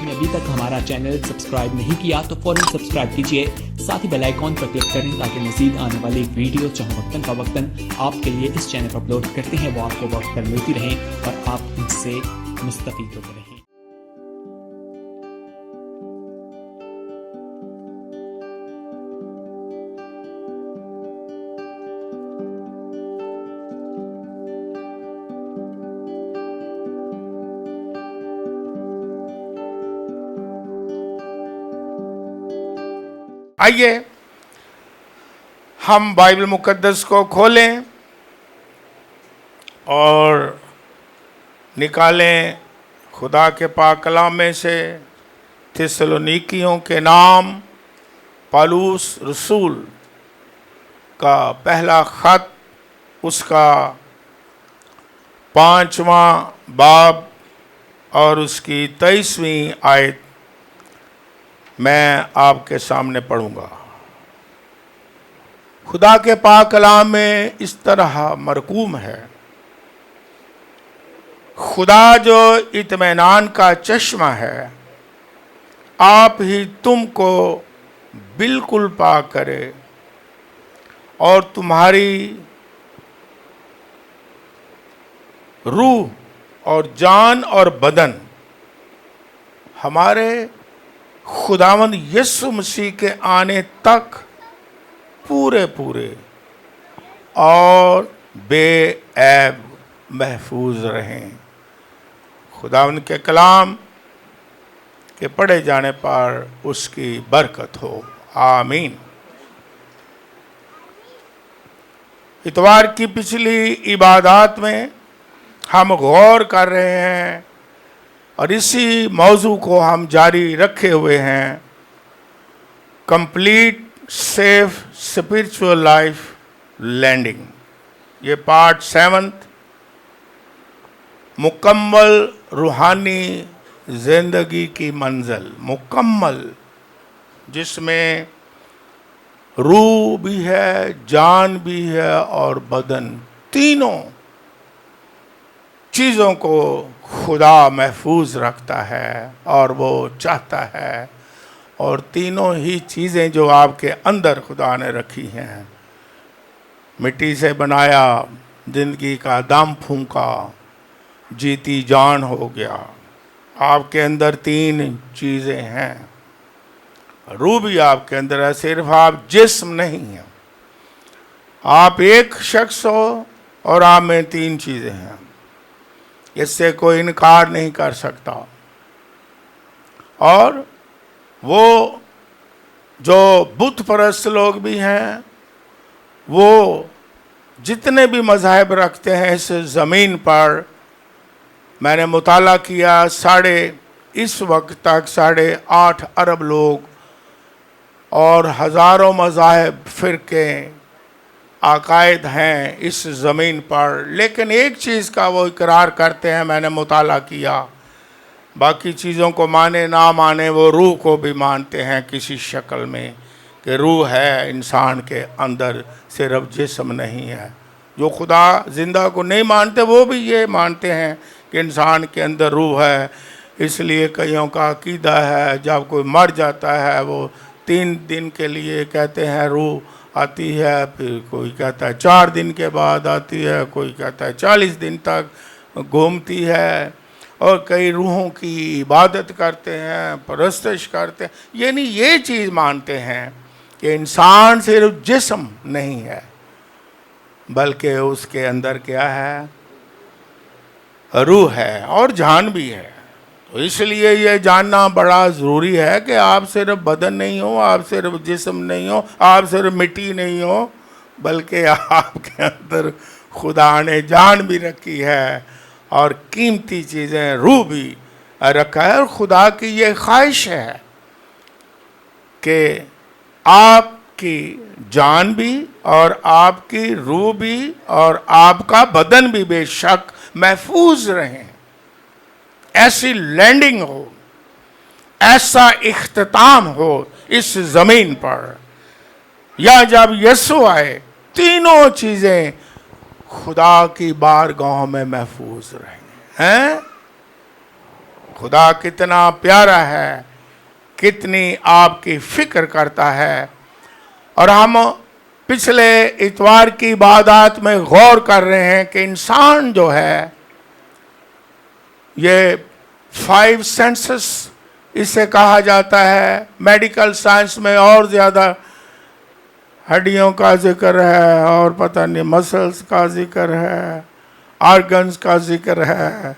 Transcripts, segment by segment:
आपने अभी तक हमारा चैनल सब्सक्राइब नहीं किया तो फौरन सब्सक्राइब कीजिए, साथ ही बेल आइकॉन पर क्लिक करें ताकि मजीद आने वाली वीडियो चाहे वक्तन फवक्तन आपके लिए इस चैनल पर अपलोड करते हैं वो आपको वक्त पर मिलती रहें और आप इनसे मुस्तफीद होते रहें। आइए हम बाइबल मुकद्दस को खोलें और निकालें खुदा के पाक कलाम में से थिस्सलुनीकियों के नाम पौलुस रसूल का पहला खत, उसका 5वां बाब और उसकी 23वीं आयत मैं आपके सामने पढ़ूंगा। खुदा के पाक कलाम में इस तरह मरकूम है, खुदा जो इत्मीनान का चश्मा है आप ही तुमको बिल्कुल पाक करे और तुम्हारी रूह और जान और बदन हमारे खुदावंद यीशु मसीह के आने तक पूरे पूरे और बेऐब महफूज रहें। खुदावंद के कलाम के पढ़े जाने पर उसकी बरकत हो, आमीन। इतवार की पिछली इबादत में हम गौर कर रहे हैं और इसी मौजू को हम जारी रखे हुए हैं, complete safe spiritual life landing. ये पार्ट 7, मुकम्मल रूहानी जिंदगी की मंजिल, मुकम्मल, जिसमें रूह भी है, जान भी है और बदन, तीनों चीज़ों को खुदा महफूज रखता है और वो चाहता है। और तीनों ही चीज़ें जो आपके अंदर खुदा ने रखी हैं, मिट्टी से बनाया, जिंदगी का दम फूंका, जीती जान हो गया, आपके अंदर 3 चीज़ें हैं। रूह भी आपके अंदर है, सिर्फ आप जिस्म नहीं हैं, आप एक शख्स हो और आप में 3 चीज़ें हैं, इससे कोई इनकार नहीं कर सकता। और वो जो बुत परस्त लोग भी हैं, वो जितने भी मज़ाहिब रखते हैं इस ज़मीन पर, मैंने मुताला किया, इस वक्त तक 8.5 अरब लोग और हज़ारों मज़ाहिब फ़िरके अकायद हैं इस ज़मीन पर, लेकिन एक चीज़ का वो इकरार करते हैं, मैंने मुताला किया, बाकी चीज़ों को माने ना माने वो रूह को भी मानते हैं किसी शक्ल में कि रूह है इंसान के अंदर, सिर्फ जिस्म नहीं है। जो खुदा ज़िंदा को नहीं मानते वो भी ये मानते हैं कि इंसान के अंदर रूह है। इसलिए कईयों का अकीदा है जब कोई मर जाता है वो 3 दिन के लिए कहते हैं रूह आती है, फिर कोई कहता है 4 दिन के बाद आती है, कोई कहता है 40 दिन तक घूमती है, और कई रूहों की इबादत करते हैं, परस्तिश करते हैं। यानी ये चीज़ मानते हैं कि इंसान सिर्फ जिस्म नहीं है बल्कि उसके अंदर क्या है, रूह है और जान भी है। तो इसलिए ये जानना बड़ा ज़रूरी है कि आप सिर्फ बदन नहीं हो, आप सिर्फ जिस्म नहीं हो, आप सिर्फ मिट्टी नहीं हो, बल्कि आपके अंदर खुदा ने जान भी रखी है और कीमती चीज़ें रूह भी रखा है। और खुदा की ये ख्वाहिश है कि आपकी जान भी और आपकी रूह भी और आपका बदन भी बेशक महफूज रहें, ऐसी लैंडिंग हो, ऐसा इख्तिताम हो इस ज़मीन पर, या जब यीशु आए तीनों चीज़ें खुदा की बारगाह में महफूज रहें हैं। खुदा कितना प्यारा है, कितनी आपकी फिक्र करता है। और हम पिछले इतवार की इबादत में गौर कर रहे हैं कि इंसान जो है, ये 5 सेंसेस इसे कहा जाता है। मेडिकल साइंस में और ज़्यादा हड्डियों का जिक्र है, और पता नहीं मसल्स का जिक्र है, ऑर्गन्स का जिक्र है।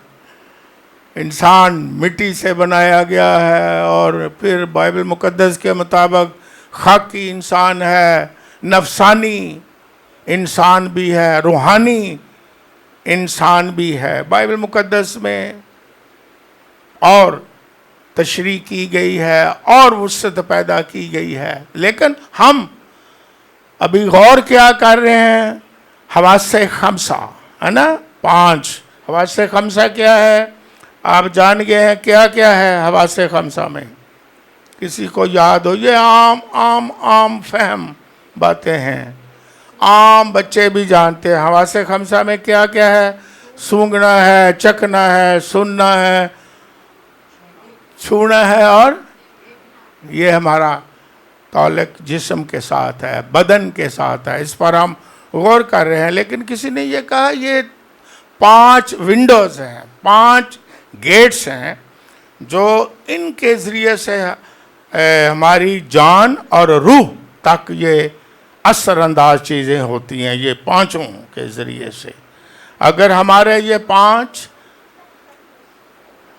इंसान मिट्टी से बनाया गया है, और फिर बाइबल मुकद्दस के मुताबिक खाकी इंसान है, नफसानी इंसान भी है, रूहानी इंसान भी है। बाइबल मुकद्दस में और तशरीह की गई है और वुसअत पैदा की गई है। लेकिन हम अभी गौर क्या कर रहे हैं? हवासे खमसा, है ना, 5 हवासे खमसा क्या है? आप जान गए हैं क्या क्या है हवासे खमसा में? किसी को याद हो? ये आम फहम बातें हैं, आम बच्चे भी जानते हैं। हवासे खमसा में क्या क्या है? सूंघना है, चखना है, सुनना है, छूना है, और ये हमारा ताल्लुक जिस्म के साथ है, बदन के साथ है। इस पर हम गौर कर रहे हैं। लेकिन किसी ने ये कहा ये 5 विंडोज़ हैं, 5 गेट्स हैं, जो इनके ज़रिए से हमारी जान और रूह तक ये असरअंदाज चीज़ें होती हैं, ये 5 के ज़रिए से। अगर हमारे ये 5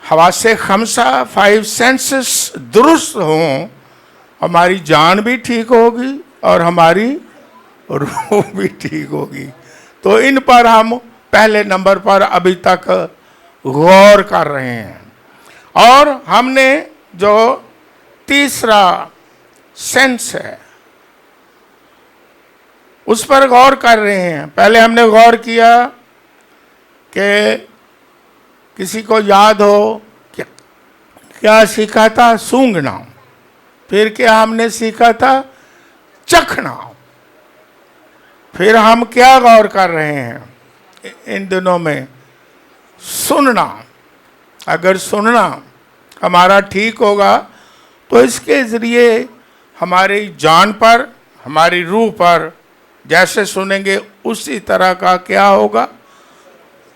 हवासे खमसा 5 सेंसेस दुरुस्त हों, हमारी जान भी ठीक होगी और हमारी रूह भी ठीक होगी। तो इन पर हम पहले नंबर पर अभी तक गौर कर रहे हैं। और हमने जो तीसरा सेंस है उस पर गौर कर रहे हैं। पहले हमने गौर किया कि किसी को याद हो क्या सीखा था? सूंघना। फिर क्या हमने सीखा था? चखना। फिर हम क्या गौर कर रहे हैं इन दिनों में? सुनना। अगर सुनना हमारा ठीक होगा तो इसके ज़रिए हमारी जान पर, हमारी रूह पर जैसे सुनेंगे उसी तरह का क्या होगा?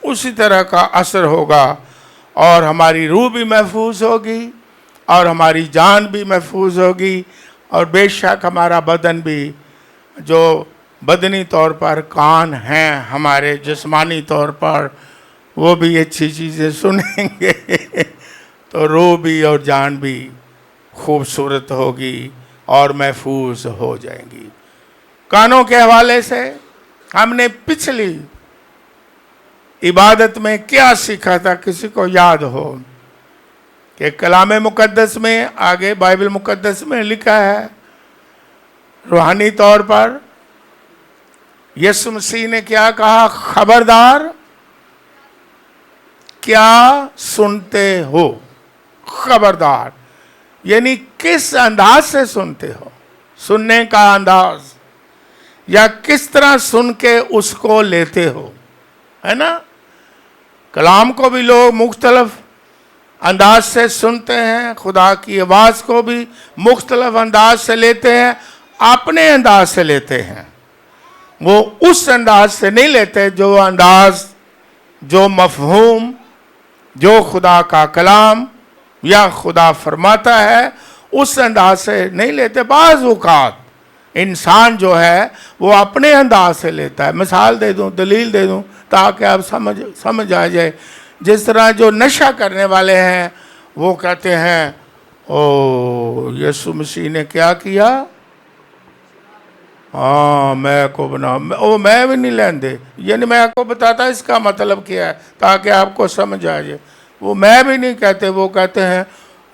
उसी तरह का असर होगा, और हमारी रूह भी महफूज होगी और हमारी जान भी महफूज होगी, और बेशक हमारा बदन भी, जो बदनी तौर पर कान हैं हमारे जिस्मानी तौर पर, वो भी अच्छी चीज़ें सुनेंगे तो रूह भी और जान भी खूबसूरत होगी और महफूज हो जाएंगी। कानों के हवाले से हमने पिछली इबादत में क्या सीखा था? किसी को याद हो कि कलाम मुकद्दस में, आगे बाइबल मुकद्दस में लिखा है, रूहानी तौर पर यीशु मसीह ने क्या कहा? खबरदार क्या सुनते हो? खबरदार, यानी किस अंदाज से सुनते हो? सुनने का अंदाज, या किस तरह सुन के उसको लेते हो, है ना। कलाम को भी लोग मुख्तलिफ अंदाज से सुनते हैं, खुदा की आवाज़ को भी मुख्तलिफ अंदाज से लेते हैं, अपने अंदाज से लेते हैं। वो उस अंदाज से नहीं लेते जो अंदाज, जो मफहूम, जो खुदा का कलाम या खुदा फरमाता है, उस अंदाज से नहीं लेते। बाज़ औक़ात इंसान जो है वो अपने अंदाज से लेता है। मिसाल दे दूं, दलील दे दूं ताकि आप समझ आ जाए। जिस तरह जो नशा करने वाले हैं वो कहते हैं, ओ यीशु मसीह ने क्या किया? हाँ, मैं को बना, ओ मैं भी नहीं लेंदे, यानी मैं आपको बताता इसका मतलब क्या है ताकि आपको समझ आ जाए। वो मैं भी नहीं कहते, वो कहते हैं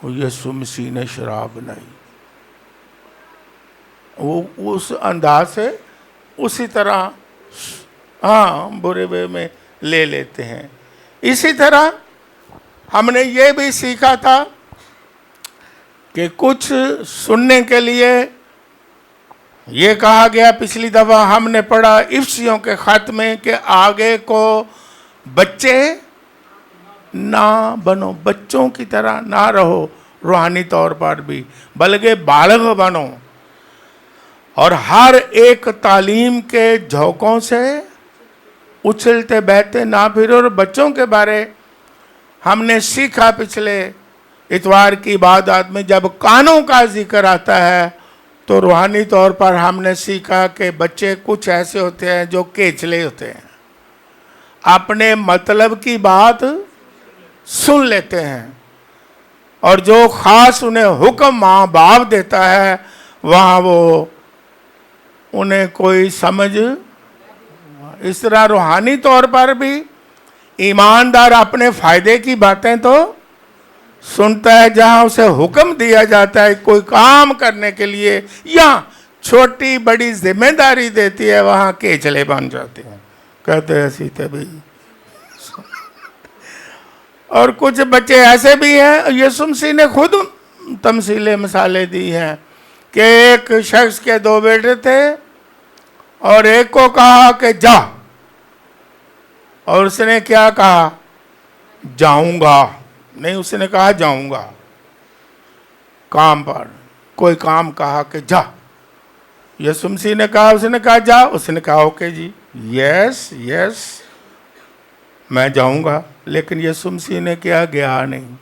यीशु मसीह ने शराब बनाई। वो उस अंदाज से उसी तरह हाँ बुरे वे में ले लेते हैं। इसी तरह हमने ये भी सीखा था कि कुछ सुनने के लिए ये कहा गया, पिछली दफ़ा हमने पढ़ा इफिसियों के ख़त में कि आगे को बच्चे ना बनो, बच्चों की तरह ना रहो रूहानी तौर पर भी, बल्कि बालग बनो और हर एक तालीम के झोंकों से उछलते बहते ना फिरो। और बच्चों के बारे हमने सीखा पिछले इतवार की इबादत में, जब कानों का जिक्र आता है तो रूहानी तौर पर हमने सीखा कि बच्चे कुछ ऐसे होते हैं जो केचले होते हैं, अपने मतलब की बात सुन लेते हैं और जो खास उन्हें हुक्म माँ बाप देता है वहाँ वो उन्हें कोई समझ। इस तरह रूहानी तौर पर भी ईमानदार अपने फायदे की बातें तो सुनता है, जहां उसे हुक्म दिया जाता है कोई काम करने के लिए या छोटी बड़ी जिम्मेदारी देती है, वहां केचले बन जाते हैं, कहते हैं सीते भाई। और कुछ बच्चे ऐसे भी हैं, यीशु मसीह ने खुद तमसीले मिसालें दी हैं कि एक शख्स के दो बेटे थे और एक को कहा कि जा, और उसने क्या कहा, जाऊंगा नहीं, उसने कहा जाऊंगा काम पर। कोई काम कहा कि जा, यीशु मसीह ने कहा, उसने कहा जा, उसने कहा ओके जी, यस यस मैं जाऊंगा। लेकिन यीशु मसीह ने क्या, गया नहीं।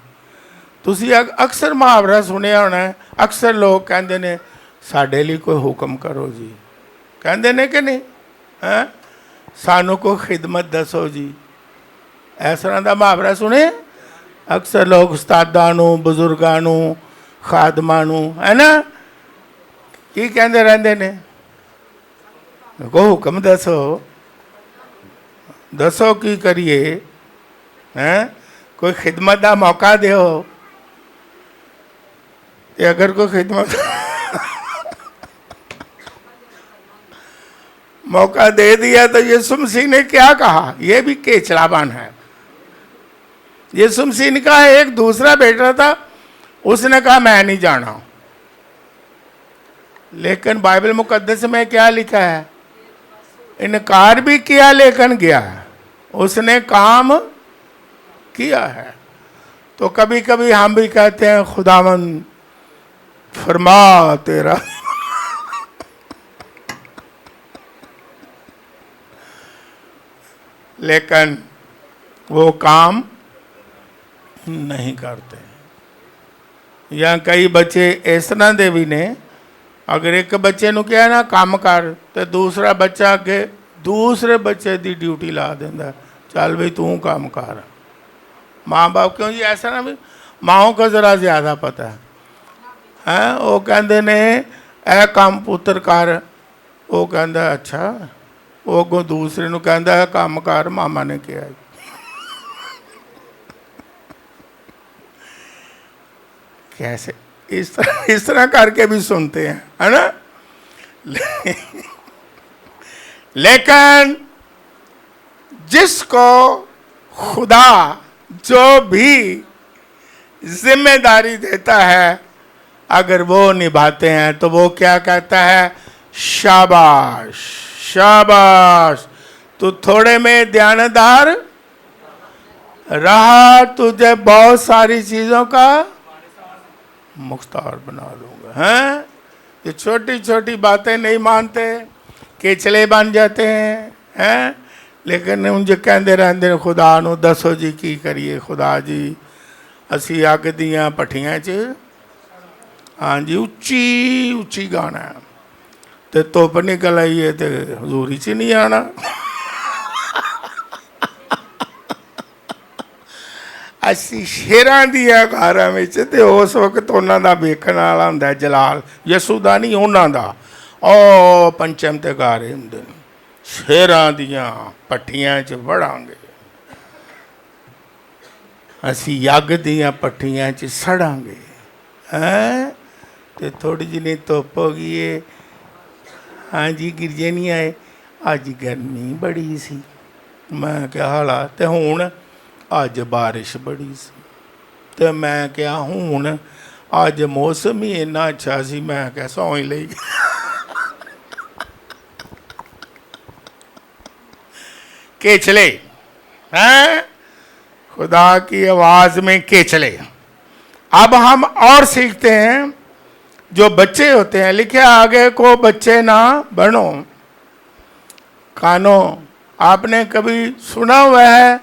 तुसी अक्सर मुहावरा सुनिया होना है, अक्सर लोग कहते ने साडे लिए कोई हुक्म करो जी, कहते ने कि नहीं है, सानू को खिदमत दसो जी, इस तरह का मुहावरा सुने अक्सर लोग उस्तादां नूं, बुजुर्गां नूं, खादमां नूं, है ना, की कहते रहंदे ने, को हुक्म दसो, दसो की करिए, हैं कोई खिदमत का मौका दो। अगर कोई खिदमत मौका दे दिया तो यीशु मसीह ने क्या कहा, यह भी केचलापन है। यीशु मसीह ने कहा, एक दूसरा बेटा था, उसने कहा मैं नहीं जाना, लेकिन बाइबल मुकद्दस में क्या लिखा है, इनकार भी किया लेकिन गया, उसने काम किया है। तो कभी कभी हम भी कहते हैं खुदावंद फरमा तेरा लेकिन वो काम नहीं करते। या कई बच्चे इस तरह दे भी ने, अगर एक बच्चे नूं कहा ना काम कर, तो दूसरा बच्चा अगे दूसरे बच्चे की ड्यूटी ला देंदा, चल भाई तू काम कर। माँ बाप क्यों जी, ऐसा ना भी माओ को ज़रा ज़्यादा पता है, वो कहते ने ए काम पुत्र कर, वो कहता अच्छा, वो अगों दूसरे नूं कहता है काम कर, मामा ने कहा। कैसे इस तरह करके भी सुनते हैं, है ना। लेकिन जिसको खुदा जो भी जिम्मेदारी देता है, अगर वो निभाते हैं तो वो क्या कहता है, शाबाश शाबाश, तू थोड़े में ध्यानदार रहा, तुझे बहुत सारी चीजों का मुख्तार बना दूंगा। हैं ये छोटी छोटी बातें नहीं मानते, केचले बन जाते हैं। लेकिन उनके कहते रहते खुदा नूं दसो जी की करिए, खुदा जी असी अग दियां भट्ठियां च, हाँ जी उच्ची उच्ची गाना है, तो धुप निकल आई है तो हजूरी च नहीं आना। असी शेरां दियां कारां विच, ते उस वक्त उन्हां दा वेखण वाला हुंदा जलाल, यसू दा नहीं उन्हां दा, ओ पंचम ते गा रहे हुंदे ने, शेरां दियां भट्ठियां च वड़ांगे, असी अग दियां भट्ठियां च सड़ांगे। हैं ते थोड़ी जी धुप हो गई है, हाँ जी गिरजे नहीं आए, अज गर्मी बड़ी सी, मैं क्या हाला, ते हुण अज बारिश बड़ी सी, तो मैं क्या हूँ अज मौसम ही इन्ना अच्छा सी, मैं क्या सौ ही ली। केचले हैं, खुदा की आवाज में केचले। अब हम और सीखते हैं। जो बच्चे होते हैं, लिखे आगे को बच्चे ना बनो। कानों, आपने कभी सुना हुआ है?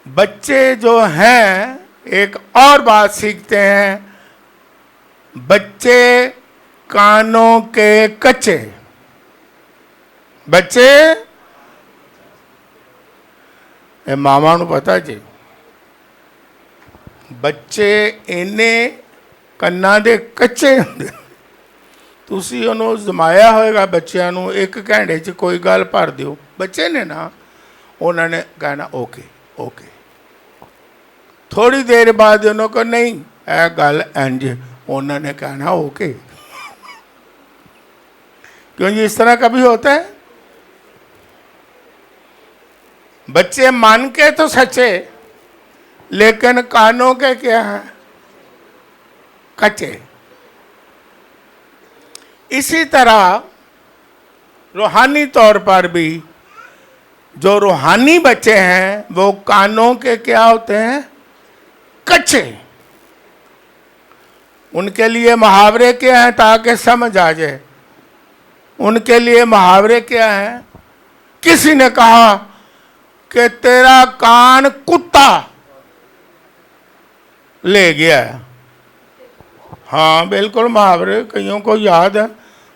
बच्चे जो हैं, एक और बात सीखते हैं, बच्चे कानों के कच्चे। बच्चे, ਇਹ ਮਾਵਾਂ ਨੂੰ ਪਤਾ ਜੀ, ਬੱਚੇ ਇੰਨੇ ਕੰਨਾਂ ਦੇ ਕੱਚੇ ਹੁੰਦੇ। ਤੁਸੀਂ ਉਹਨੂੰ ਜ਼ਮਾਇਆ ਹੋਏਗਾ ਬੱਚਿਆਂ ਨੂੰ, ਇੱਕ ਘੰਟੇ 'ਚ ਕੋਈ ਗੱਲ ਭਰ ਦਿਓ, ਬੱਚੇ ਨੇ ਨਾ, ਉਹਨਾਂ ਨੇ ਕਹਿਣਾ ਓਕੇ ਓਕੇ। ਥੋੜੀ ਦੇਰ ਬਾਅਦ ਉਹਨਾਂ ਕੋ ਨਹੀਂ ਇਹ ਗੱਲ ਇੰਜ, ਉਹਨਾਂ ने कहना ओके। क्यों जी, इस तरह कभी होता है? बच्चे मान के तो सच्चे, लेकिन कानों के क्या है? कच्चे। इसी तरह रूहानी तौर पर भी जो रूहानी बच्चे हैं वो कानों के क्या होते हैं? कच्चे। उनके लिए मुहावरे क्या हैं ताकि समझ आ जाए? उनके लिए मुहावरे क्या हैं? किसी ने कहा कि तेरा कान कुत्ता ले गया है। हाँ बिल्कुल, मुहावरे कईयों को याद है।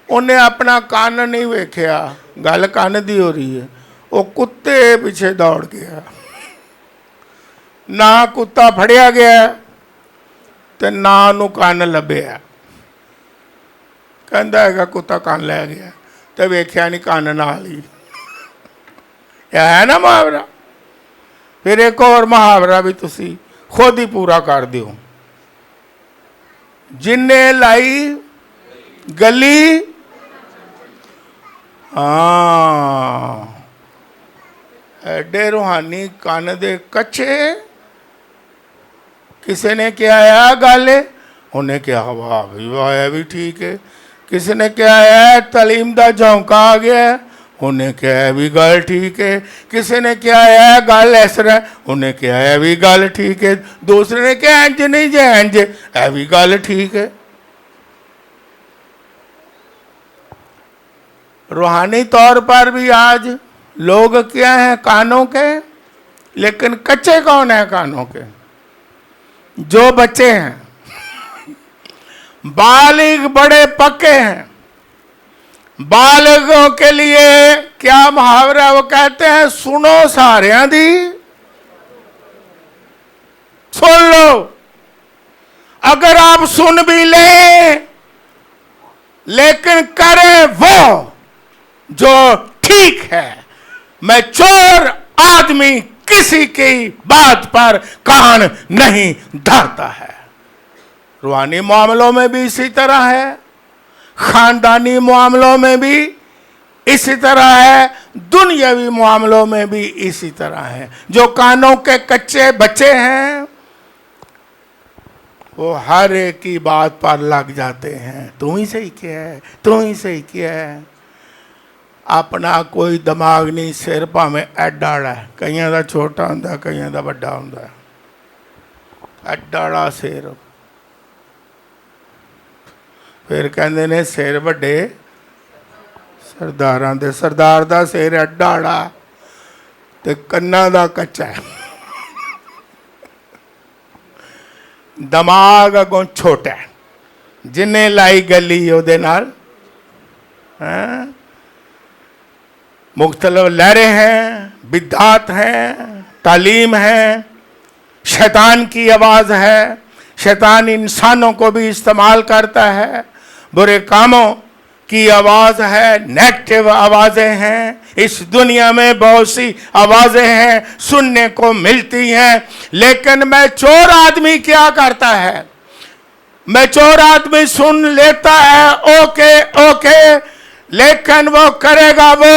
उन्हें अपना कान नहीं वेख्या, गल कान दी हो रही है, वो कुत्ते पीछे दौड़ गया। ना कुत्ता फड़िया गया ते ना नू कान लभ्या। कहता है कुत्ता कान लै गया तो वेख्या नहीं कान नाल ही। यह है ना मुहावरा। फिर एक और मुहावरा भी तुसी खुद ही पूरा कर दियो। जिन्हें लाई गली, हाँ, एडे रूहानी कान दे कच्चे। किसी ने क्या है गल, उन्हें क्या वाह भी वाह भी ठीक है। किसी ने क्या है तालीम दा झोंका आ गया, उन्हें क्या है भी गल ठीक है। किसी ने क्या है गल इस तरह, उन्हें क्या है भी गल ठीक है। दूसरे ने क्या इंज नहीं जे इंज, है भी गल ठीक है। रूहानी तौर पर भी आज लोग क्या हैं? कानों के। लेकिन कच्चे कौन है कानों के? जो बच्चे हैं। बालिग बड़े पक्के हैं। बालिगों के लिए क्या मुहावरा? वो कहते हैं सुनो सारियां दी, सुन लो। अगर आप सुन भी लें लेकिन करें वो जो ठीक है। मैं चोर आदमी किसी की बात पर कान नहीं धरता है। रूहानी मामलों में भी इसी तरह है, खानदानी मामलों में भी इसी तरह है, दुनियावी मामलों में भी इसी तरह है। जो कानों के कच्चे बच्चे हैं वो हर एक की बात पर लग जाते हैं। तू ही सही किया है, तू ही सही किया है। अपना कोई दिमाग नहीं, सिर भावें एडा है, कईयां दा छोटा हुंदा, कईयां दा वड्डा हुंदा। एडा सिर। फिर कहते ने सिर वड्डे सरदारां दे। सरदार दा सिर एडा ते कन्ना दा कच्चा है। दिमाग अगों छोटा है। जिन्हें लाई गली ओदे नाल मुख्तलिफ लहरें हैं, बिदात हैं, तालीम है, शैतान की आवाज़ है। शैतान इंसानों को भी इस्तेमाल करता है। बुरे कामों की आवाज़ है, नेगेटिव आवाज़ें हैं। इस दुनिया में बहुत सी आवाज़ें हैं, सुनने को मिलती हैं। लेकिन मैं चोर आदमी क्या करता है? मैं चोर आदमी सुन लेता है ओके ओके, लेकिन वो करेगा वो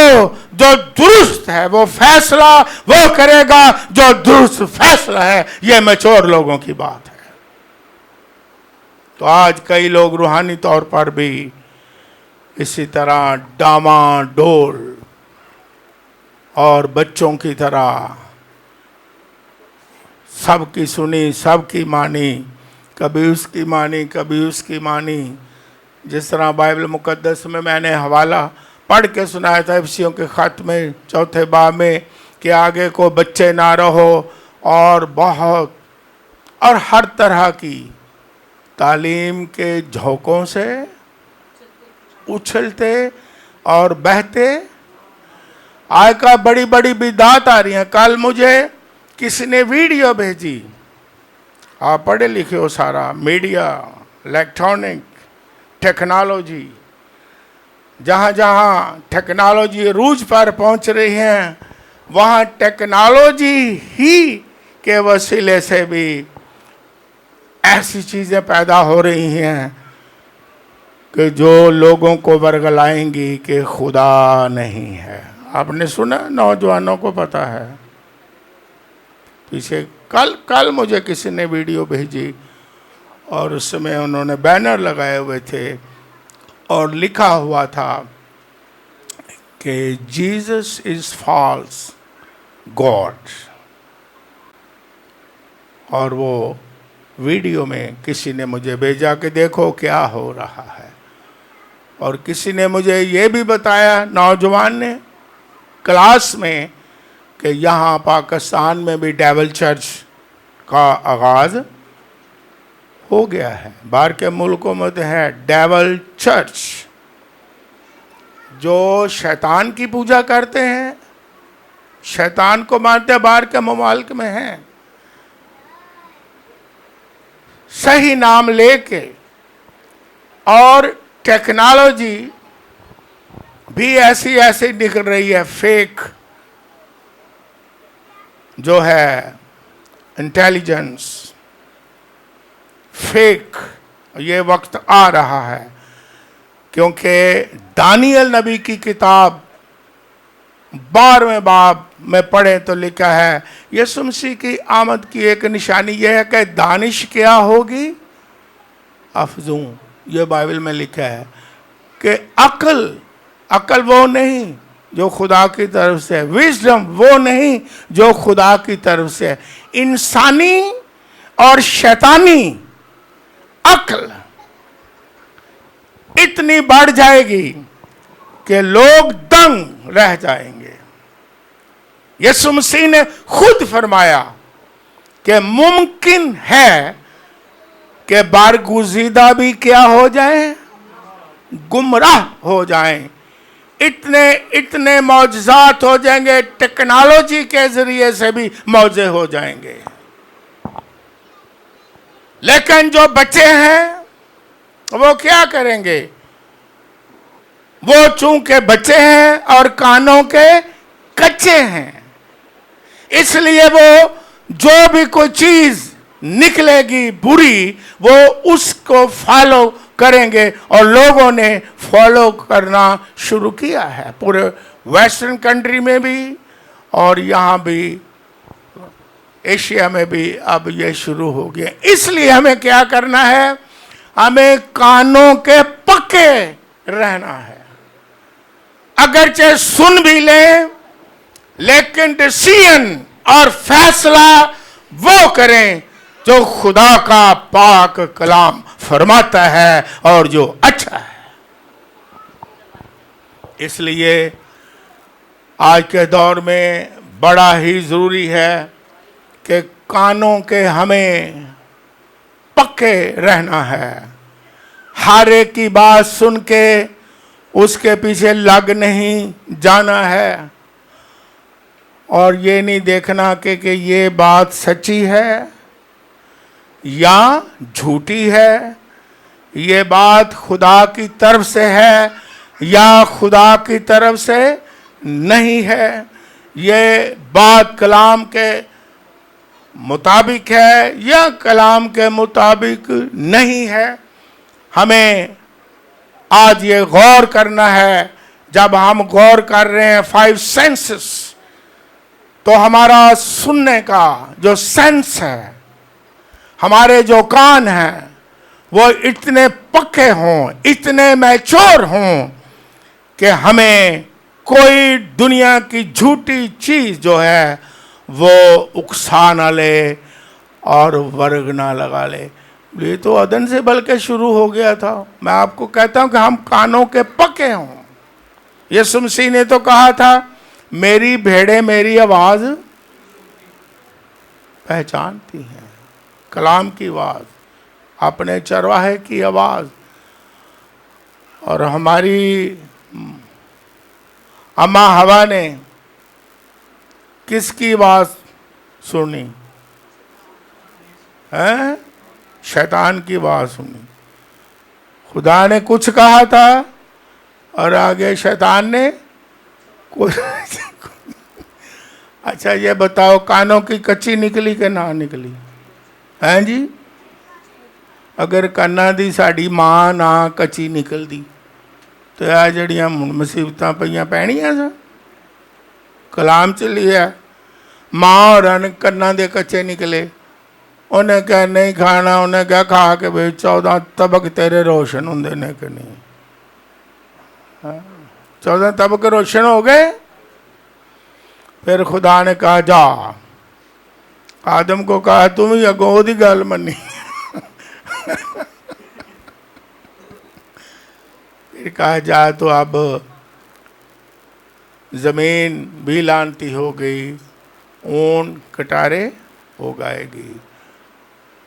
जो दुरुस्त है, वो फैसला वो करेगा जो दुरुस्त फैसला है। ये मैच्योर लोगों की बात है। तो आज कई लोग रूहानी तौर पर भी इसी तरह डामाडोल और बच्चों की तरह सबकी सुनी, सबकी मानी, कभी उसकी मानी, कभी उसकी मानी। जिस तरह बाइबल मुकद्दस में मैंने हवाला पढ़ के सुनाया था इफिसियों के खत में 4 बाब में कि आगे को बच्चे ना रहो और बहुत और हर तरह की तालीम के झोंकों से उछलते और बहते। आज का बड़ी बड़ी बिदात आ रही हैं। कल मुझे किसी ने वीडियो भेजी, आप पढ़े लिखे हो सारा, मीडिया, इलेक्ट्रॉनिक, टेक्नोलॉजी, जहाँ जहाँ टेक्नोलॉजी रूज पर पहुँच रही है, वहाँ टेक्नोलॉजी ही के वसीले से भी ऐसी चीज़ें पैदा हो रही हैं कि जो लोगों को वर्गलाएंगी कि खुदा नहीं है। आपने सुना, नौजवानों को पता है। पीछे कल मुझे किसी ने वीडियो भेजी और उसमें उन्होंने बैनर लगाए हुए थे और लिखा हुआ था कि जीसस इज फॉल्स गॉड। और वो वीडियो में किसी ने मुझे भेजा कि देखो क्या हो रहा है। और किसी ने मुझे ये भी बताया, नौजवान ने, क्लास में, कि यहाँ पाकिस्तान में भी डेविल चर्च का आगाज़ हो गया है। बाहर के मुल्कों में तो है डेविल चर्च, जो शैतान की पूजा करते हैं, शैतान को मानते हैं। बाहर के ममालिक में हैं, सही नाम लेके। और टेक्नोलॉजी भी ऐसी ऐसी निकल रही है, फेक जो है इंटेलिजेंस, फेक। ये वक्त आ रहा है क्योंकि दानियल नबी की किताब 12वें बाब में पढ़े तो लिखा है, यीशु मसीह की आमद की एक निशानी यह है कि दानिश क्या होगी, अफजूं। ये बाइबल में लिखा है कि अकल वो नहीं जो खुदा की तरफ से है, विजडम वो नहीं जो खुदा की तरफ से है। इंसानी और शैतानी अक्ल इतनी बढ़ जाएगी कि लोग दंग रह जाएंगे। यीशु मसीह ने खुद फरमाया कि मुमकिन है कि बारगुज़ीदा भी क्या हो जाए, गुमराह हो जाएं। इतने मौजज़ात हो जाएंगे, टेक्नोलॉजी के जरिए से भी मौजे हो जाएंगे। लेकिन जो बच्चे हैं वो क्या करेंगे? वो चूंकि बच्चे हैं और कानों के कच्चे हैं, इसलिए वो जो भी कोई चीज निकलेगी बुरी, वो उसको फॉलो करेंगे। और लोगों ने फॉलो करना शुरू किया है, पूरे वेस्टर्न कंट्री में भी और यहाँ भी एशिया में भी अब ये शुरू हो गया। इसलिए हमें क्या करना है? हमें कानों के पक्के रहना है। अगरचे सुन भी लें, लेकिन डिसीजन और फैसला वो करें जो खुदा का पाक कलाम फरमाता है और जो अच्छा है। इसलिए आज के दौर में बड़ा ही जरूरी है कि कानों के हमें पक्के रहना है। हर एक की बात सुन के उसके पीछे लग नहीं जाना है और ये नहीं देखना कि ये बात सच्ची है या झूठी है, ये बात खुदा की तरफ से है या खुदा की तरफ से नहीं है, ये बात कलाम के मुताबिक है या कलाम के मुताबिक नहीं है। हमें आज ये गौर करना है। जब हम गौर कर रहे हैं 5 सेंसेस, तो हमारा सुनने का जो सेंस है, हमारे जो कान हैं, वो इतने पक्के हों, इतने मैच्योर हों कि हमें कोई दुनिया की झूठी चीज जो है वो उकसा न ले, और वर्ग ना लगा ले। ये तो अदन से बल्कि शुरू हो गया था। मैं आपको कहता हूं कि हम कानों के पक्के हों। यीशु मसीह ने तो कहा था, मेरी भेड़ें मेरी आवाज पहचानती हैं, कलाम की आवाज, अपने चरवाहे की आवाज। और हमारी अम्मा हवा ने किसकी आवाज सुनी है? शैतान की आवाज सुनी। खुदा ने कुछ कहा था और आगे शैतान ने कुछ। अच्छा ये बताओ, कानों की कच्ची निकली कि ना निकली? हैं जी? अगर काना दी साड़ी मां ना कच्ची निकलदी तो आ जड़ियां मुसीबतां पईयां पैणियां सा। कलाम च लिया मां और कन्ना दे कच्चे निकले। उन्हें क्या नहीं खाना, उन्हें क्या खा के भाई 14 तबक तेरे रोशन होंगे ने कि नहीं? 14 तबक रोशन हो गए। फिर खुदा ने कहा जा, आदम को कहा तुम ही अगों ओदी गल मनी। फिर कहा जा तो अब जमीन भी लानती हो गई, ऊन कटारे हो गाएगी,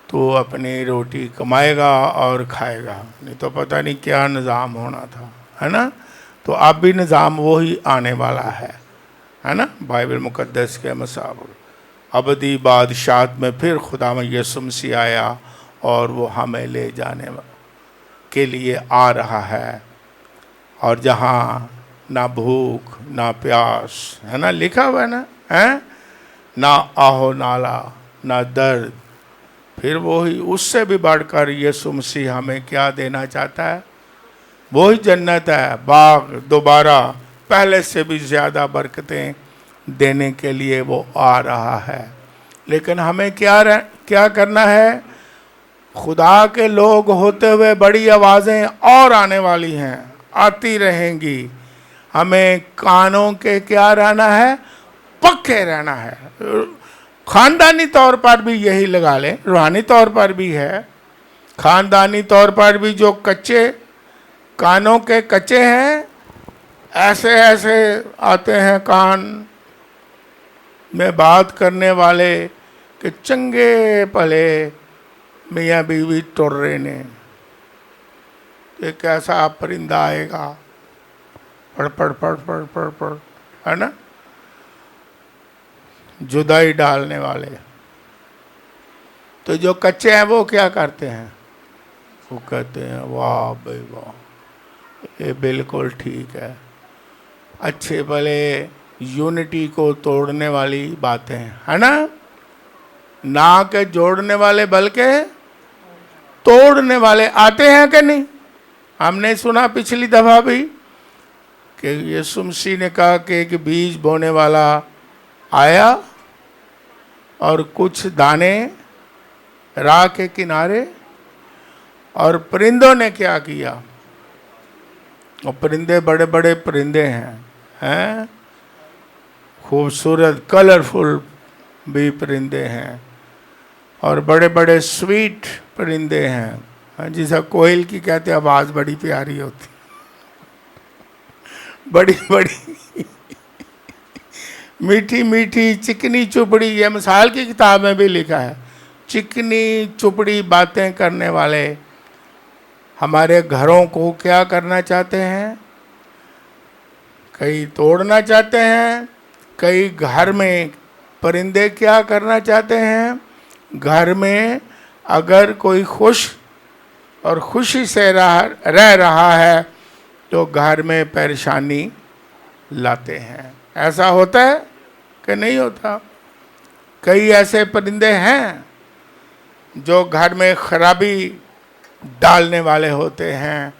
तो अपनी रोटी कमाएगा और खाएगा। नहीं तो पता नहीं क्या निज़ाम होना था, है ना? तो अब भी निज़ाम वही आने वाला है ना? बाइबल मुकद्दस के मुताबिक अबदी बादशाहत में फिर खुदा में यीशु मसीह आया और वो हमें ले जाने के लिए आ रहा है। और जहाँ ना भूख ना प्यास, है ना, लिखा हुआ है ना, है ना आहो नाला ना दर्द। फिर वही उससे भी बढ़कर यीशु मसीह हमें क्या देना चाहता है? वही जन्नत है, बाग दोबारा पहले से भी ज़्यादा बरकतें देने के लिए वो आ रहा है। लेकिन हमें क्या करना है? खुदा के लोग होते हुए बड़ी आवाज़ें और आने वाली हैं, आती रहेंगी। हमें कानों के क्या रहना है? पक्के रहना है। खानदानी तौर पर भी यही लगा लें, रूहानी तौर पर भी है। खानदानी तौर पर भी जो कच्चे कानों के कच्चे हैं, ऐसे ऐसे आते हैं कान में बात करने वाले कि चंगे भले मियाँ बीवी टुर रहे ने, एक ऐसा परिंदा आएगा पढ़ पढ़ पढ़ पढ़ पढ़ पढ़, है ना, जुदाई डालने वाले। तो जो कच्चे हैं वो क्या करते हैं? वो कहते हैं वाह भाई वाह, ये बिल्कुल ठीक है। अच्छे भले यूनिटी को तोड़ने वाली बातें, है ना, ना के जोड़ने वाले बल्कि तोड़ने वाले आते हैं कि नहीं? हमने सुना पिछली दफा भी कि यीशु मसीह ने कहा कि एक बीज बोने वाला आया और कुछ दाने राह के किनारे, और परिंदों ने क्या किया? और परिंदे बड़े बड़े परिंदे हैं खूबसूरत कलरफुल भी परिंदे हैं और बड़े बड़े स्वीट परिंदे हैं, जिसे कोयल की कहते हैं, आवाज़ बड़ी प्यारी होती, बड़ी बड़ी मीठी मीठी चिकनी चुपड़ी। ये मिसाल की किताब में भी लिखा है, चिकनी चुपड़ी बातें करने वाले हमारे घरों को क्या करना चाहते हैं? कई तोड़ना चाहते हैं, कई घर में परिंदे क्या करना चाहते हैं? घर में अगर कोई खुश और खुशी से रह रहा है तो घर में परेशानी लाते हैं। ऐसा होता है कि नहीं होता? कई ऐसे परिंदे हैं जो घर में खराबी डालने वाले होते हैं।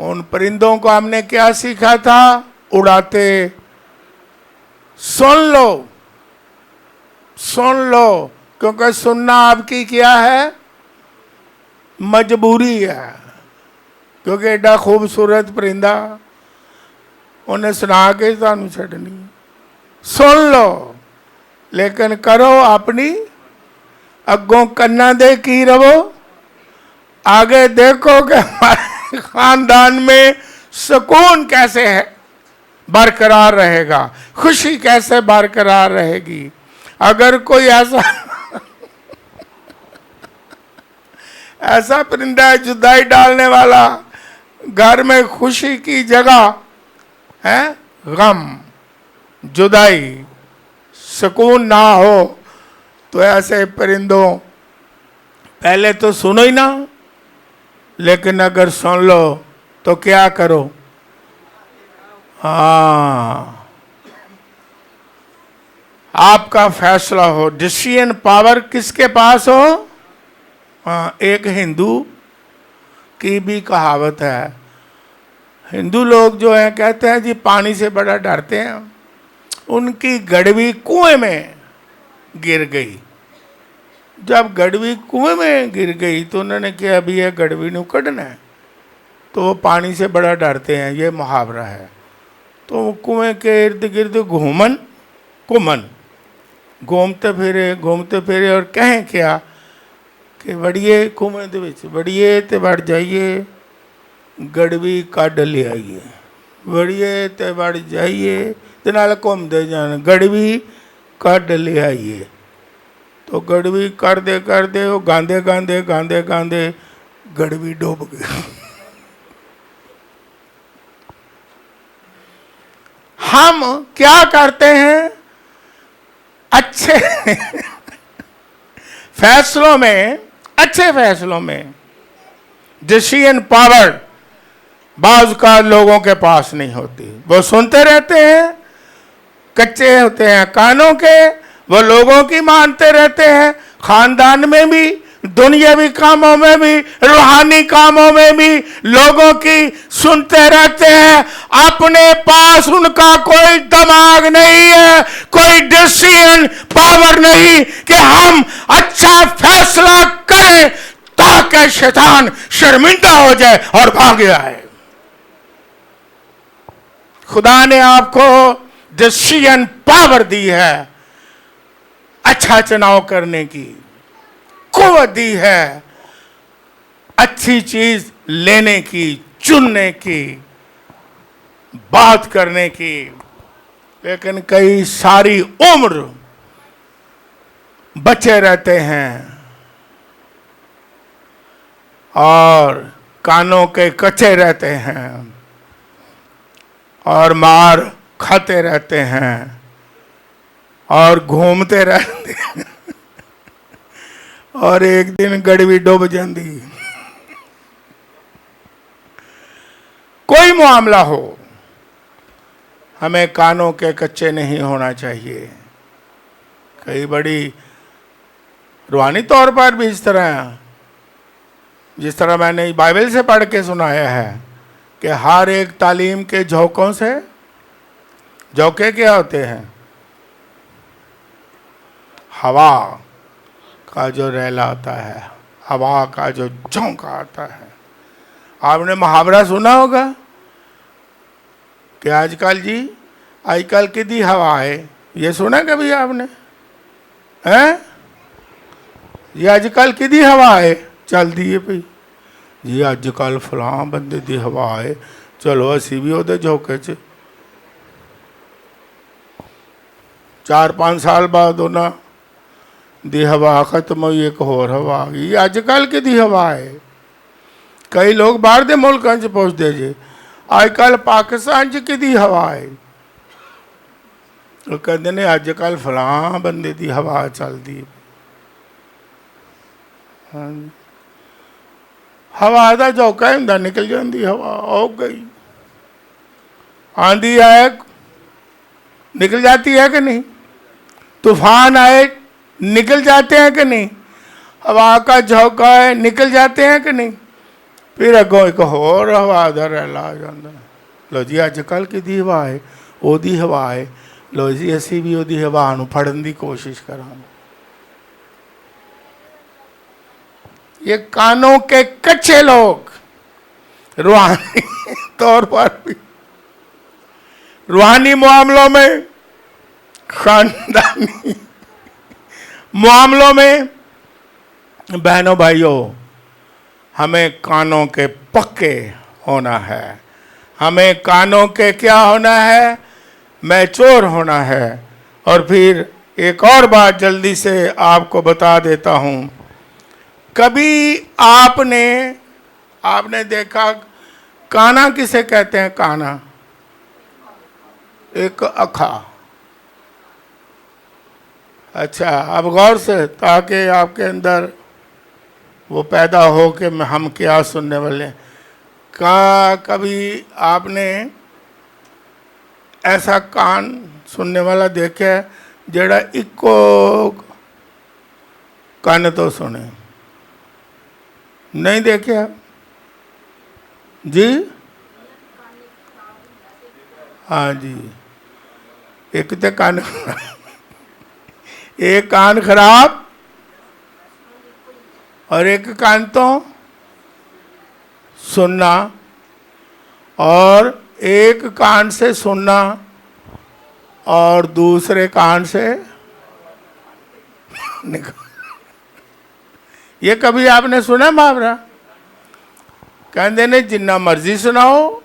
उन परिंदों को हमने क्या सीखा था? उड़ाते सुन लो, सुन लो, क्योंकि सुनना आपकी क्या है? मजबूरी है। क्योंकि एडा खूबसूरत परिंदा उन्हें सुना के सानू छड़नी। सुन लो लेकिन करो अपनी अगों कन्ना दे की रवो, आगे देखो कि हमारे खानदान में सुकून कैसे है बरकरार रहेगा, खुशी कैसे बरकरार रहेगी। अगर कोई ऐसा परिंदा है जुदाई डालने वाला, घर में खुशी की जगह है गम, जुदाई, सुकून ना हो, तो ऐसे परिंदों पहले तो सुनो ही ना, लेकिन अगर सुन लो तो क्या करो? हाँ, आपका फैसला हो। डिसीजन पावर किसके पास हो? हाँ, एक हिंदू की भी कहावत है। हिंदू लोग जो है कहते हैं जी पानी से बड़ा डरते हैं। उनकी गड़वी कुएं में गिर गई। जब गड़वी कुएं में गिर गई तो उन्होंने किया अभी यह गड़वी नू कढ़ना है, तो वो पानी से बड़ा डरते हैं, ये मुहावरा है। तो कुएं के इर्द गिर्द घूमन घूमते फिरे और कहें क्या कि वड़िए कुएं दे विच वड़िए ते वड़ जाइए, गड़वी कढ़ ले आइए, वड़िए ते वड़ जाइए ते नाल घूमते जान, गड़वी कढ़ ले आइए। तो गड़वी करते वो गांदे गड़वी डूब गई। हम क्या करते हैं? अच्छे फैसलों में डिसीजन पावर बाज का लोगों के पास नहीं होती। वो सुनते रहते हैं, कच्चे होते हैं कानों के, वो लोगों की मानते रहते हैं, खानदान में भी, दुनियावी कामों में भी, रूहानी कामों में भी लोगों की सुनते रहते हैं। अपने पास उनका कोई दिमाग नहीं है, कोई डिसीजन पावर नहीं कि हम अच्छा फैसला करें ताकि शैतान शर्मिंदा हो जाए और भाग जाए। खुदा ने आपको डिसीजन पावर दी है, अच्छा चुनाव करने की कुव्वत दी है, अच्छी चीज लेने की, चुनने की, बात करने की। लेकिन कई सारी उम्र बचे रहते हैं और कानों के कच्चे रहते हैं और मार खाते रहते हैं और घूमते रहते हैं और एक दिन गड़वी डूब जाती। कोई मामला हो, हमें कानों के कच्चे नहीं होना चाहिए। कई बड़ी रूहानी तौर पर भी इस तरह, जिस तरह मैंने बाइबल से पढ़ के सुनाया है कि हर एक तालीम के झोंकों से, झोंके क्या होते हैं? हवा का जो रैला आता है, हवा का जो झोंका आता है। आपने मुहावरा सुना होगा कि आजकल किदी हवा है, ये सुना कभी आपने? हैं? ये आजकल किदी हवा है चलती है भाई जी, अजकल फलां बंदे दी हवा है, चलो असी भी ओदे झोंके च। 4-5 साल बाद उन्हां दी हवा खत्म हुई, एक होर हवा आ गई। अजकल कि दी हवा है? कई लोग बाहर दे मुल्कां च पुछदे जे अजकल पाकिस्तान च कि दी हवा है? वो कहते ने अजकल फलां बंदे दी हवा चलती है। हाँ, हवा का झोंका हुंदा, निकल जाती हवा, हो गई। आंधी आए निकल जाती है कि नहीं? तूफान आए निकल जाते हैं कि नहीं? हवा का झोंका है निकल जाते हैं कि नहीं? फिर अगों एक होर हवा का रैला आ जाता। लो जी अजकल की दी हवा है, ओदी हवा है, लो जी असी भी ओदी हवा नूं फड़न की कोशिश करांगे। ये कानों के कच्चे लोग रूहानी तौर पर भी, रूहानी मामलों में, खानदानी मामलों में बहनों भाइयों, हमें कानों के पक्के होना है। हमें कानों के क्या होना है? मैच्योर होना है। और फिर एक और बात जल्दी से आपको बता देता हूं। कभी आपने देखा, काना किसे कहते हैं? काना एक अखा। अच्छा, अब गौर से, ताकि आपके अंदर वो पैदा हो कि हम क्या सुनने वाले हैं। कभी आपने ऐसा कान सुनने वाला देखा है जेड़ा इको कान तो सुने? नहीं देखा जी? हाँ जी, एक तो कान एक कान खराब और एक कान तो सुनना, और एक कान से सुनना और दूसरे कान से निकाल। ये कभी आपने सुना मुहावरा? कहते ने जिन्ना मर्जी सुनाओ,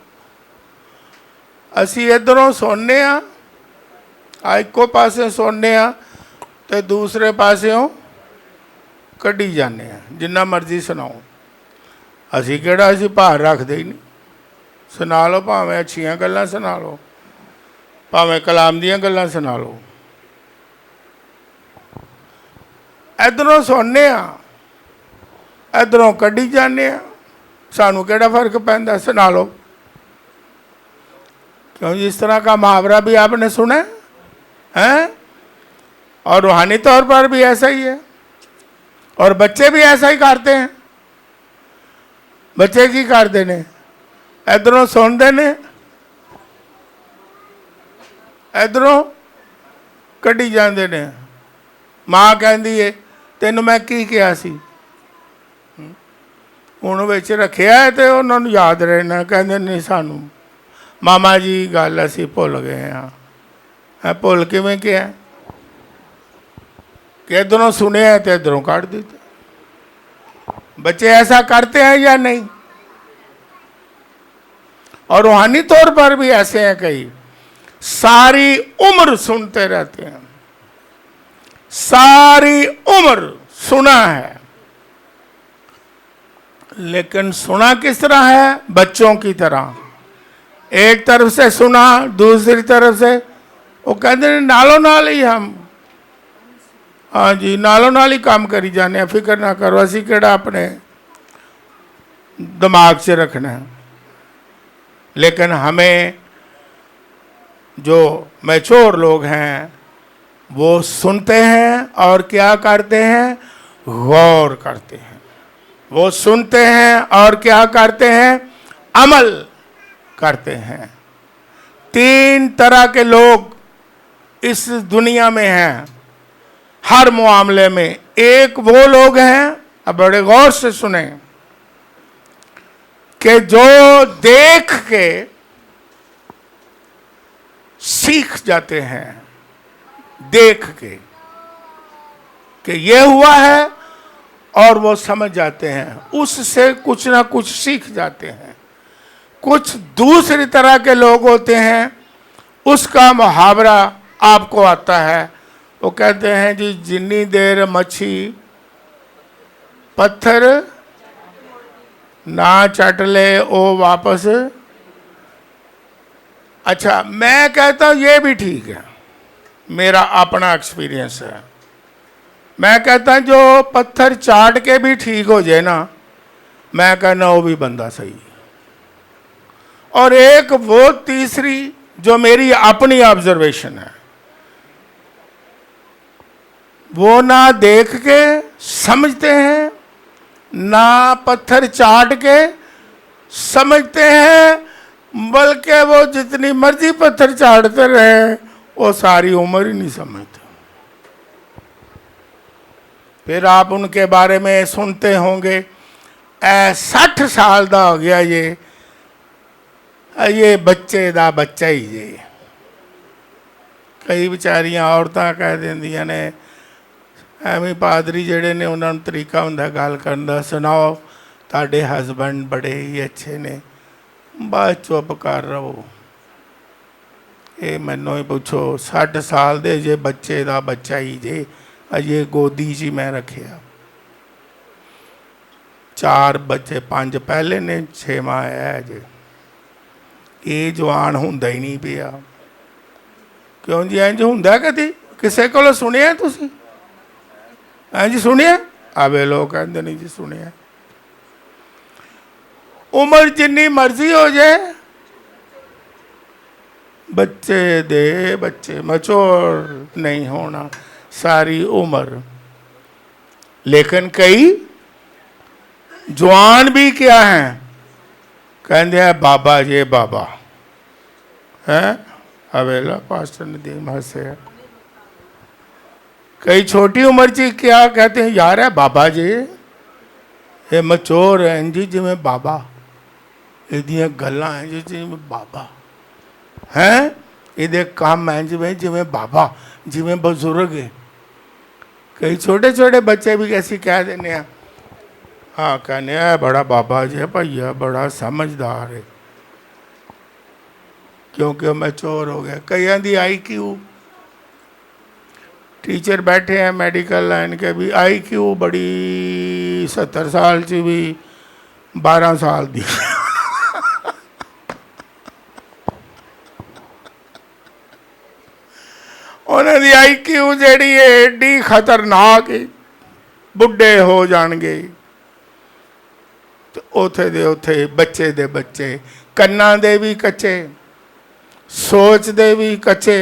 असी इधरों सुनने इको पासे सुनने तो दूसरे पासों कढ़ी जाने, जिन्ना मर्जी सुनाओ। असी केड़ा असी भार रखते ही नहीं। सुना लो, भावें अच्छियां गल्लां सुना लो, भावें कलाम दियां गल्लां सुना लो। इधरों सुनने इधरों कढ़ी जाने, सानू केड़ा फर्क पैंदा? सुना लो। क्यों? इस तरह का मुहावरा भी आपने सुना है? और रूहानी तौर पर भी ऐसा ही है, और बच्चे भी ऐसा ही करते हैं। बच्चे की करते ने? इधरों सुनते ने, इधरों कढ़ी जाते ने। मां कहती है तेन मैं की कहा सी, हुण विच रखिया है तो उन्होंने याद रहना। कहते नहीं, सानू मामा जी गल असी भुल गए हाँ। भुल किवें किया कि इधरों सुनिया तो इधरों काट देते। बच्चे ऐसा करते हैं या नहीं? और रूहानी तौर पर भी ऐसे हैं कई, सारी उम्र सुनते रहते हैं, सारी उम्र सुना है, लेकिन सुना किस तरह है? बच्चों की तरह। एक तरफ से सुना, दूसरी तरफ से वो कहते हैं नालों नाल ही हम, हाँ जी, नालों नाल ही काम करी जाने, फिक्र ना करो, असी केड़ा अपने दिमाग से रखना है। लेकिन हमें जो मैच्योर लोग हैं वो सुनते हैं और क्या करते हैं? गौर करते हैं। वो सुनते हैं और क्या करते हैं? अमल करते हैं। तीन तरह के लोग इस दुनिया में हैं हर मामले में। एक वो लोग हैं, अब बड़े गौर से सुने, कि जो देख के सीख जाते हैं, देख के कि ये हुआ है, और वो समझ जाते हैं, उससे कुछ ना कुछ सीख जाते हैं। कुछ दूसरी तरह के लोग होते हैं, उसका मुहावरा आपको आता है। वो कहते हैं जी, जिन्नी देर मच्छी पत्थर ना चट ले ओ वापस। अच्छा, मैं कहता हूं ये भी ठीक है, मेरा अपना एक्सपीरियंस है। मैं कहता हूं जो पत्थर चाट के भी ठीक हो जाए ना, मैं कहना वो भी बंदा सही है। और एक वो तीसरी जो मेरी अपनी ऑब्जर्वेशन है, वो ना देख के समझते हैं, ना पत्थर चाट के समझते हैं, बल्कि वो जितनी मर्जी पत्थर चाटते रहे वो सारी उम्र ही नहीं समझते। फिर आप उनके बारे में सुनते होंगे 60 साल का हो गया ये बच्चे दा बच्चा ही जे। कई बेचारियां औरतां कह देंदियां ने ਐਵੇਂ ਪਾਦਰੀ ਜਿਹੜੇ ਨੇ ਉਹਨਾਂ ਨੂੰ ਤਰੀਕਾ ਹੁੰਦਾ ਗੱਲ ਕਰਨ ਦਾ, ਸੁਣਾਓ ਤੁਹਾਡੇ ਹਸਬੈਂਡ ਬੜੇ ਹੀ ਅੱਛੇ ਨੇ, ਬਸ ਚੁੱਪ ਕਰ ਰਹੋ। ਇਹ ਮੈਨੂੰ ਹੀ ਪੁੱਛੋ, 60 ਸਾਲ ਦੇ ਜੇ ਬੱਚੇ ਦਾ ਬੱਚਾ ਹੀ ਜੇ, ਅਜੇ ਗੋਦੀ 'ਚ ਹੀ ਮੈਂ ਰੱਖਿਆ। 4 ਬੱਚੇ, 5 ਪਹਿਲੇ ਨੇ, 6ਵਾਂ ਆਇਆ ਜੇ। ਇਹ ਜਵਾਨ ਹੁੰਦਾ ਹੀ ਨਹੀਂ ਪਿਆ। ਕਿਉਂ ਜੀ? ਇੰਝ ਹੁੰਦਾ ਕਦੀ ਕਿਸੇ ਕੋਲੋਂ ਸੁਣਿਆ ਤੁਸੀਂ? ਇੰਝ ਸੁਣਿਆ? ਆਵੇ ਲੋਕ ਕਹਿੰਦੇ ਨਹੀਂ ਜੀ ਸੁਣਿਆ। ਉਮਰ ਜਿੰਨੀ ਮਰਜ਼ੀ ਹੋ ਜਾਏ, ਬੱਚੇ ਦੇ ਬੱਚੇ ਮੈਚੋਰ नहीं होना सारी उम्र। लेकिन कई जवान भी क्या हैं, कहते हैं बाबा ये बाबा है। अवेला पास्टर नदीम हंसे। कई छोटी उम्र च क्या कहते हैं, यार है बाबा जी, ये मैचोर है जी जिमें बाबा, ਇਹਦੀਆਂ ਗੱਲਾਂ ਹੈ ਜੀ ਜਿਵੇਂ ਬਾਬਾ ਹੈ, ਇਹਦੇ ਕੰਮ ਹੈ ਜਿਵੇਂ ਬਾਬਾ, ਜਿਵੇਂ ਬਜ਼ੁਰਗ ਹੈ। कई छोटे छोटे बच्चे भी कैसी कह देने हैं, हाँ कहने हैं बड़ा बाबा जी है भैया, बड़ा समझदार है, क्योंकि मैच्योर हो गया। कई दी IQ, टीचर बैठे हैं मेडिकल लाइन के भी, IQ बड़ी 70 साल च भी 12 साल दी। उन्होंने IQ जी एडी खतरनाक है, बुढ़े हो जाएंगे तो उथे दे उथे बच्चे दे बच्चे, कन्ना दे भी कच्चे, सोच दे भी कच्चे,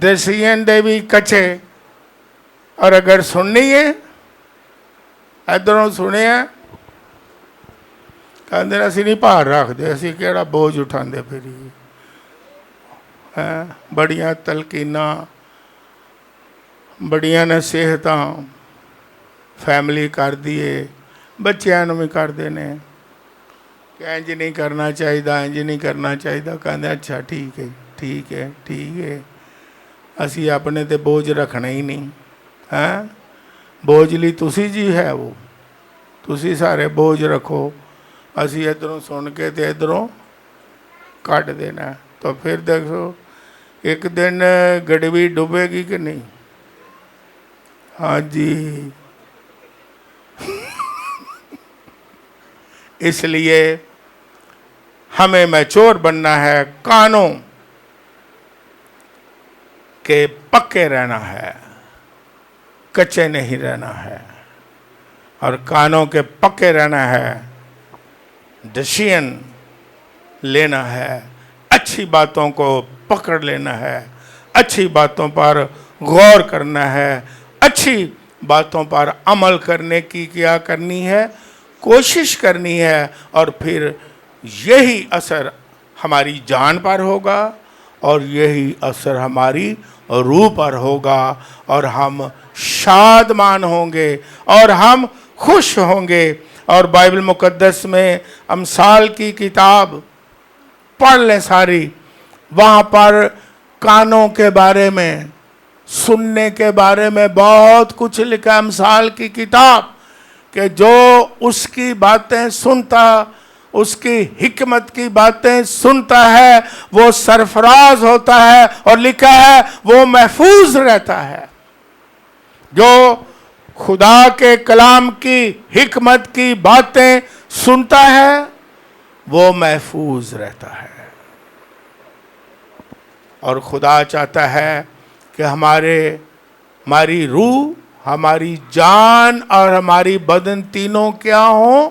डिसीजन दे भी कच्चे। और अगर सुननी है, इधरों सुने कहते असी नहीं भार रखते, असी केड़ा बोझ उठाते फिर है। बड़िया तलकीना, बड़िया नसीहत फैमिली कर दिए, बच्चों भी करते हैं कि इंज नहीं करना चाहिए, इंज नहीं करना चाहिए। कहते अच्छा ठीक है ठीक है ठीक है, असी अपने ते बोझ रखना ही नहीं है। बोझली तुसी जी है, वो तुसी सारे बोझ रखो, असी इधरों सुन के तो इधरों कट देना। तो फिर देखो एक दिन गड़वी डूबेगी कि नहीं? हाँ जी। इसलिए हमें मैच्योर बनना है, कानों के पक्के रहना है, कच्चे नहीं रहना है। और कानों के पक्के रहना है, डिसीजन लेना है, अच्छी बातों को पकड़ लेना है, अच्छी बातों पर गौर करना है, अच्छी बातों पर अमल करने की क्या करनी है, कोशिश करनी है। और फिर यही असर हमारी जान पर होगा और यही असर हमारी रूह पर होगा, और हम शादमान होंगे और हम खुश होंगे। और बाइबल मुकद्दस में अमसाल की किताब पढ़ लें सारी, वहाँ पर कानों के बारे में, सुनने के बारे में बहुत कुछ लिखा है। अमसाल की किताब कि जो उसकी बातें सुनता, उसकी हिकमत की बातें सुनता है, वो सरफराज होता है। और लिखा है वो महफूज रहता है। जो खुदा के कलाम की हिकमत की बातें सुनता है वो महफूज रहता है। और खुदा चाहता है कि हमारी रूह, हमारी जान और हमारी बदन तीनों क्या हों?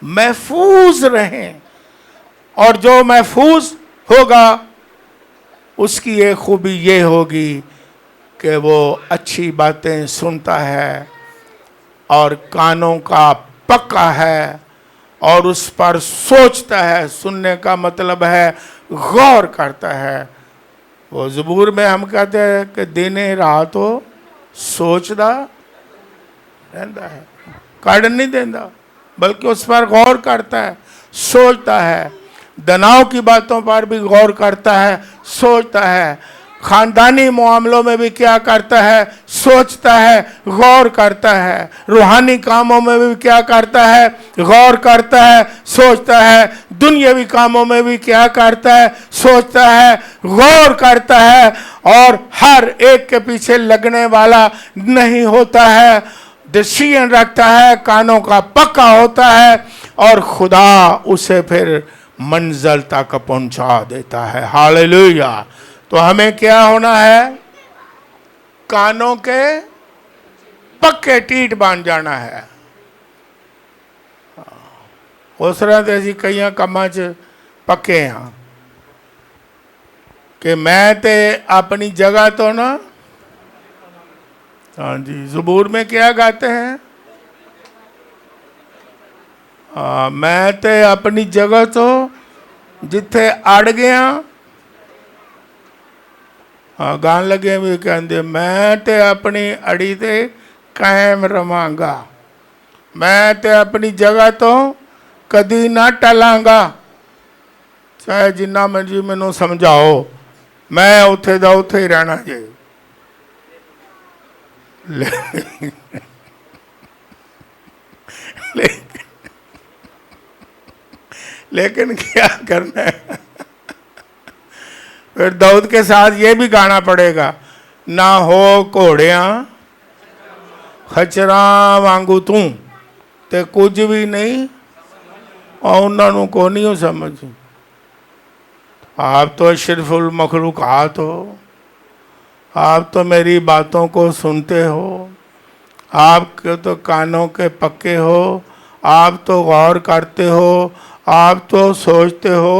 महफूज रहें। और जो महफूज होगा उसकी एक खूबी ये होगी कि वो अच्छी बातें सुनता है और कानों का पक्का है और उस पर सोचता है। सुनने का मतलब है गौर करता है। वो ज़बूर में हम कहते हैं कि दिन रात हो सोचता रहता है, कड़ नहीं देता, बल्कि उस पर गौर करता है, सोचता है। तनाव की बातों पर भी गौर करता है, सोचता है। खानदानी मामलों में भी क्या करता है, सोचता है, गौर करता है। रूहानी कामों में भी क्या करता है, गौर करता है, सोचता है। दुनियावी कामों में भी क्या करता है, सोचता है, गौर करता है। और हर एक के पीछे लगने वाला नहीं होता है, डिसीजन रखता है, कानों का पक्का होता है, और खुदा उसे फिर मंजिल तक पहुंचा देता है। हालेलुया। तो हमें क्या होना है, कानों के पक्के टीट बन जाना है। उस तरह से ਅਸੀਂ ਕਈਆਂ ਕੰਮਾਂ 'ਚ ਪੱਕੇ ਹਾਂ कि मैं ते अपनी जगह तो ना, हाँ जी, ज़बूर में क्या गाते हैं, मैं ते अपनी जगह तो जिथे अड़ गया, हाँ गान लगे भी कहते मैं ते अपनी अड़ी ते कायम रवांगा, मैं ते अपनी जगह तो कदी ना टलांगा, चाहे जिन्ना मर्जी मैनू समझाओ, मैं उथे दा उथे ही रहना जे। लेकिन क्या करना है, फिर दाऊद के साथ ये भी गाना पड़ेगा, ना हो घोड़ियां खचरा वांगू तू ते कुछ भी नहीं और उन्होंने को नहीं हो समझ। आप तो अशरफुल मखलूकात हो, आप तो मेरी बातों को सुनते हो, आप तो कानों के पक्के हो, आप तो गौर करते हो, आप तो सोचते हो।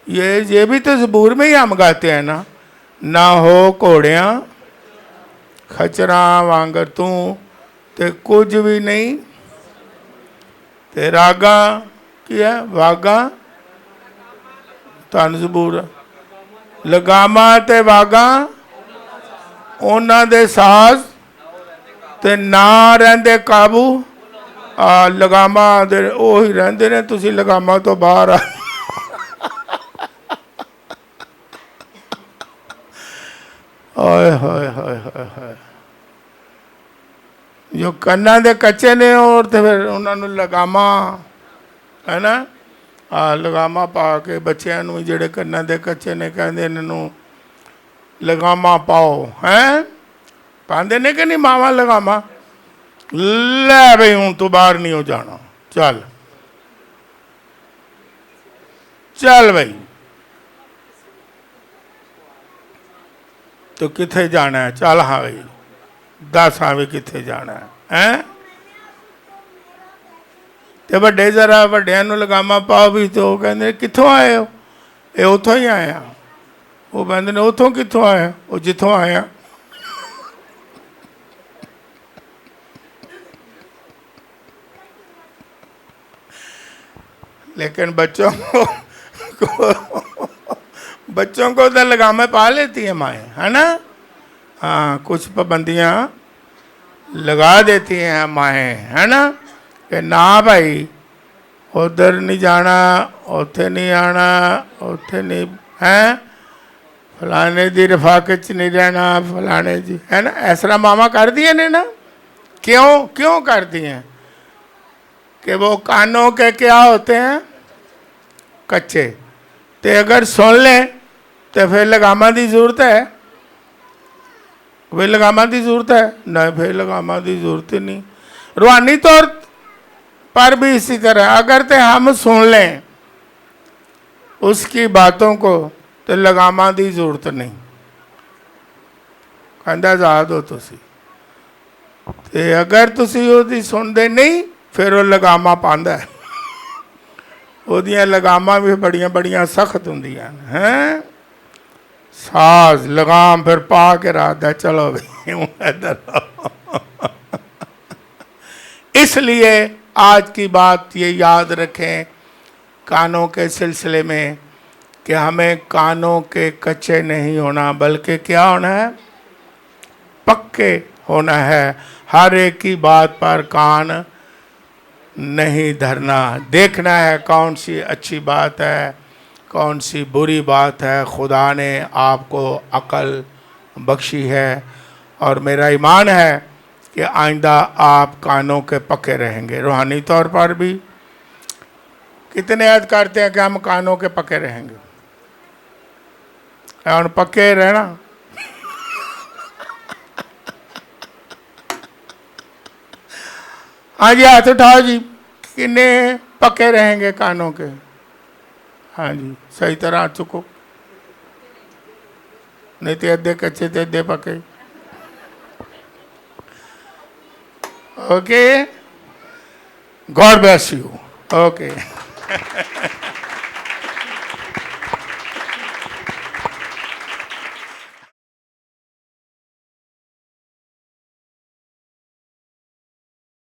ये भी तो ज़बूर में ही हम गाते हैं ना हो घोड़ियाँ खचरा वांगर तू ते कुछ भी नहीं, ते रागा क्या वागा धन ज़बूर लगामा ते वागा उन्हां दे साज ते ना रहिंदे काबू। लगामा दे ओही रहिंदे ने, तुसी लगामा तो बाहर आ। ओए होए होए होए, जो कन्ना दे कच्चे ने और तो फिर उन्होंने लगामा है ना, लगामा पा के बच्चों नूं जिहड़े कन्ना दे कच्चे ने कहते इन्हों लगामा पाओ, हैं पाते ने कि नहीं मावा लगामा, ले भाई हूँ तू बाहर नहीं हो जाना, चल चल भाई। तो किथे जाना है, चल हाँ भाई दस हाँ भी किथे जाना है, तो वड्डे जरा वड्डियां नूं लगामा पाओ भी, तो कहते कित्थों आए हो, ये उतों ही आया, वो कहते ने उतों कित्थों आया, वो जिथों आया। लेकिन बच्चों को तो लगामे पा लेती है माएँ, है ना, हाँ कुछ पाबंदियाँ लगा देती हैं माएँ, है ना, कि ना भाई उधर नहीं जाना, उथे नहीं आना, उथे नहीं है, फलाने दी रफाकत च नहीं रहना, फलाने जी, है ना, ऐसा मामा कर दिए ने ना। क्यों कर दिए हैं कि वो कानों के क्या होते हैं, कच्चे, ते अगर सुन लें तो फिर लगामा की जरूरत है, फिर लगामा की जरूरत है नहीं, फिर लगामा की जरूरत ही नहीं। रूहानी तौर पर भी इसी तरह, अगर तो हम सुन लें उसकी बातों को तो लगामा की जरूरत नहीं, कहता आज़ाद हो तुसी, ते अगर तुसी उसकी सुनते नहीं फिर वो लगामा पांदा है, ਉਹਦੀਆਂ लगामा भी बड़िया बड़िया सख्त होंदियां हैं, साज लगाम फिर पा के रखता चलो भाई इधर। इसलिए आज की बात ये याद रखें कानों के सिलसिले में कि हमें कानों के कच्चे नहीं होना, बल्कि क्या होना है, पक्के होना है। हर एक की बात पर कान नहीं धरना, देखना है कौन सी अच्छी बात है, कौन सी बुरी बात है। खुदा ने आपको अकल बख्शी है और मेरा ईमान है कि आइंदा आप कानों के पक्के रहेंगे। रूहानी तौर पर भी कितने याद करते हैं कि हम कानों के पक्के रहेंगे, और पक्के रहना। हाँ जी, हाथ उठाओ जी, कितने पक्के रहेंगे कानों के। हाँ जी, सही तरह चुको, नहीं तो अद्धे कच्चे थे अद्धे पके। Okay, God bless you. Okay